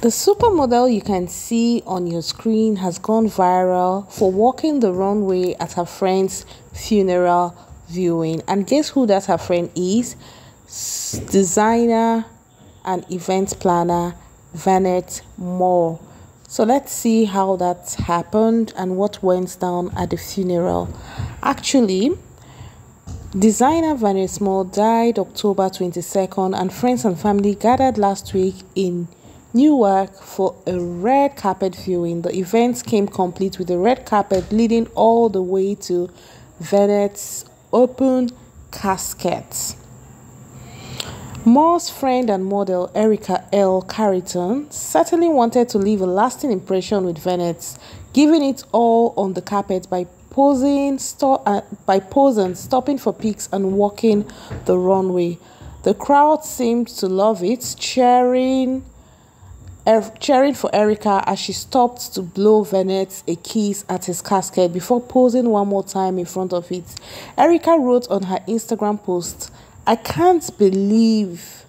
The supermodel you can see on your screen has gone viral for walking the runway at her friend's funeral viewing. And guess who that her friend is? Designer and event planner Vernest. So let's see how that happened and what went down at the funeral. Actually, designer Vernest died October 22nd, and friends and family gathered last week in Newark for a red carpet viewing. The event came complete with a red carpet leading all the way to Vernest's Open-Casket. Moore's friend and model Erica L. Carrington certainly wanted to leave a lasting impression with Vernest, giving it all on the carpet by posing, stopping for pics and walking the runway. The crowd seemed to love it, cheering for Erica as she stopped to blow Vernest a kiss at his casket before posing one more time in front of it. Erica wrote on her Instagram post, "I can't believe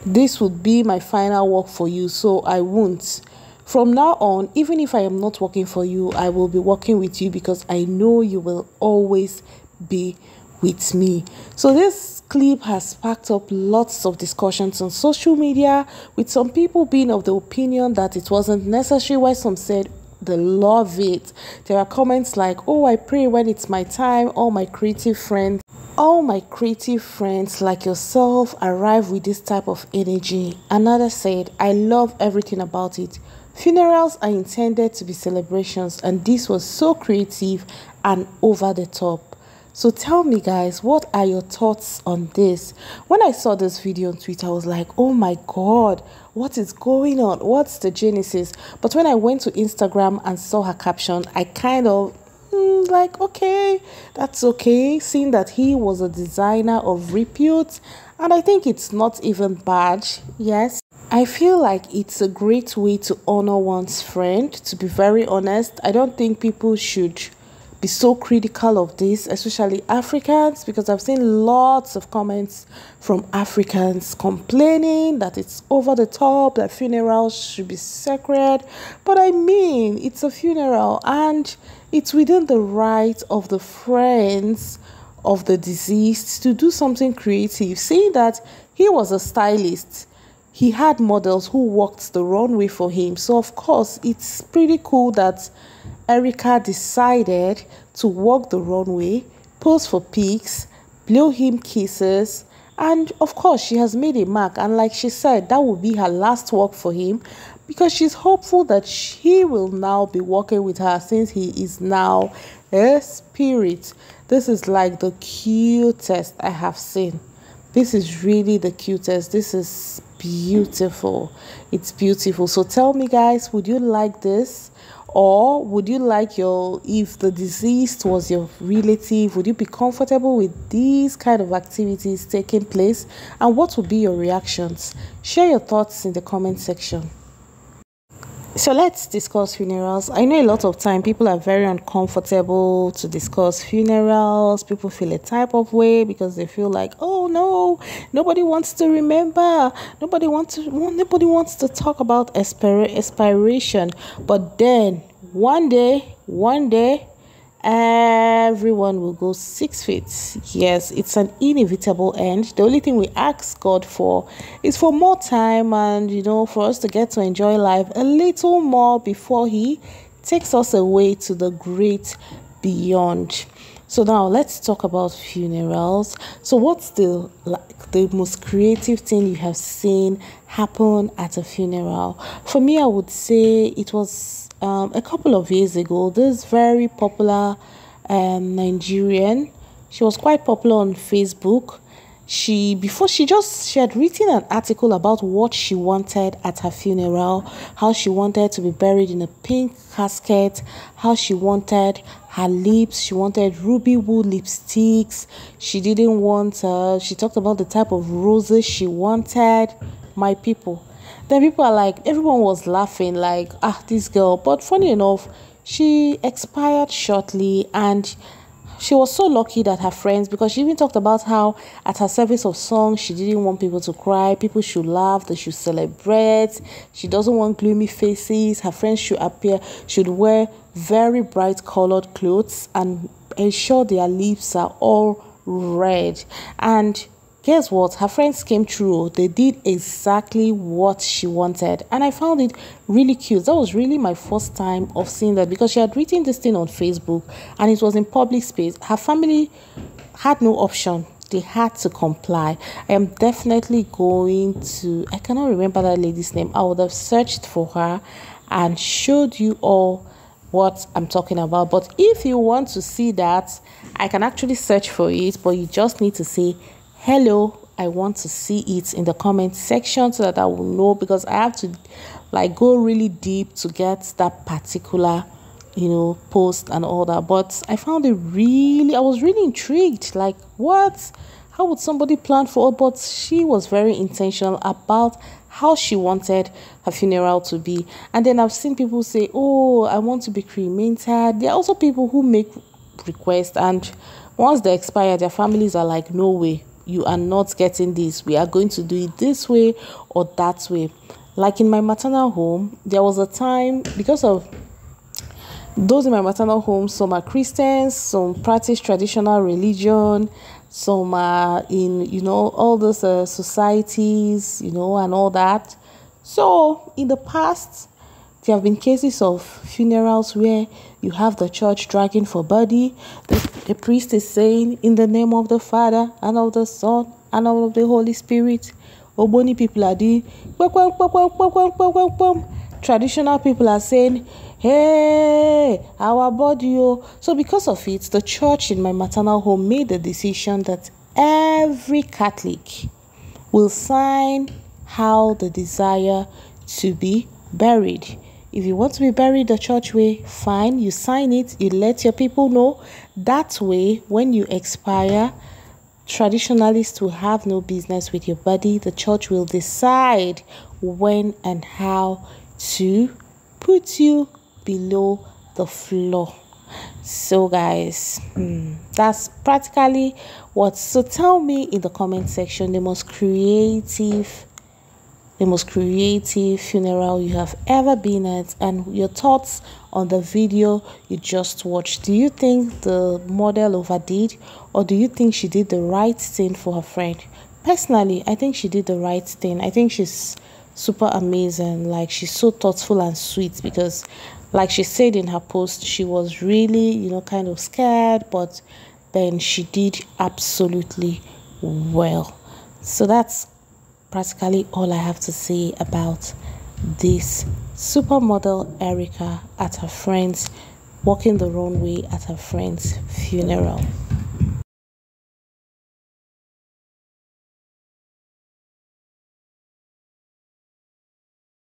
this would be my final work for you, so I won't. From now on, even if I am not working for you, I will be working with you because I know you will always be with me." So this clip has sparked up lots of discussions on social media, with some people being of the opinion that it wasn't necessary, while some said they love it. There are comments like, "Oh, I pray when it's my time, all my creative friends like yourself arrive with this type of energy." Another said, "I love everything about it. Funerals are intended to be celebrations, and this was so creative and over the top." So tell me guys, what are your thoughts on this? When I saw this video on Twitter, I was like, oh my god, what is going on? What's the genesis? But when I went to Instagram and saw her caption, I kind of like, okay, that's okay, seeing that he was a designer of repute, and I think it's not even bad. Yes, I feel like it's a great way to honor one's friend. To be very honest, I don't think people should be so critical of this, especially Africans, because I've seen lots of comments from Africans complaining that it's over the top, that funerals should be sacred. But I mean, it's a funeral and it's within the right of the friends of the deceased to do something creative. Seeing that he was a stylist, he had models who walked the runway for him, so of course it's pretty cool that Erica decided to walk the runway, pose for pics, blow him kisses, and of course she has made a mark, and like she said, that will be her last walk for him because she's hopeful that he will now be walking with her since he is now a spirit. This is like the cutest I have seen. This is really the cutest. This is beautiful. It's beautiful. So tell me guys, would you like this? Or would you like if the deceased was your relative, would you be comfortable with these kind of activities taking place? And what would be your reactions? Share your thoughts in the comment section. So let's discuss funerals. I know a lot of time people are very uncomfortable to discuss funerals. People feel a type of way because they feel like, oh no, nobody wants to remember. Nobody wants to talk about expiration. But then one day, everyone will go 6 feet. Yes, it's an inevitable end. The only thing we ask God for is for more time and, for us to get to enjoy life a little more before he takes us away to the great beyond. So now let's talk about funerals. So what's the most creative thing you have seen happen at a funeral? For me, I would say it was a couple of years ago. This very popular Nigerian, she was quite popular on Facebook. She had written an article about what she wanted at her funeral, how she wanted to be buried in a pink casket, how she wanted her lips, she wanted ruby wood lipsticks, she didn't want she talked about the type of roses she wanted. My people, then people are like, everyone was laughing like, this girl. But funny enough, she expired shortly, and she was so lucky that her friends, because she even talked about how at her service of song, she didn't want people to cry. People should laugh. They should celebrate. She doesn't want gloomy faces. Her friends should wear very bright colored clothes and ensure their lips are all red. And guess what? Her friends came through. They did exactly what she wanted. And I found it really cute. That was really my first time of seeing that, because she had written this thing on Facebook and it was in public space. Her family had no option. They had to comply. I am definitely going to, I cannot remember that lady's name. I would have searched for her and showed you all what I'm talking about. But if you want to see that, I can actually search for it, but you just need to say, hello, I want to see it in the comment section so that I will know, because I have to like go really deep to get that particular, post and all that. But I found it I was really intrigued. Like, what? How would somebody plan for it? But she was very intentional about how she wanted her funeral to be. And then I've seen people say, oh, I want to be cremated. There are also people who make requests, and once they expire, their families are like, no way, you are not getting this. We are going to do it this way or that way. Like in my maternal home, there was a time, because of those in my maternal home, some are Christians, some practice traditional religion, some are in, all those societies, and all that. So in the past, there have been cases of funerals where you have the church dragging for body. The priest is saying, in the name of the Father and of the Son and of the Holy Spirit. Oboni people are doing, traditional people are saying, hey, our body. So because of it, the church in my maternal home made the decision that every Catholic will sign how they desire to be buried. If you want to be buried the church way, fine, you sign it, you let your people know. That way, when you expire, traditionalists will have no business with your body. The church will decide when and how to put you below the floor. So guys, that's practically what. So tell me in the comment section the most creative funeral you have ever been at, and your thoughts on the video you just watched. Do you think the model overdid, or do you think she did the right thing for her friend? Personally, I think she did the right thing. I think she's super amazing. Like, she's so thoughtful and sweet, because like she said in her post, she was really, kind of scared, but then she did absolutely well. So that's practically all I have to say about this supermodel Erica at her friend's walking the runway at her friend's funeral.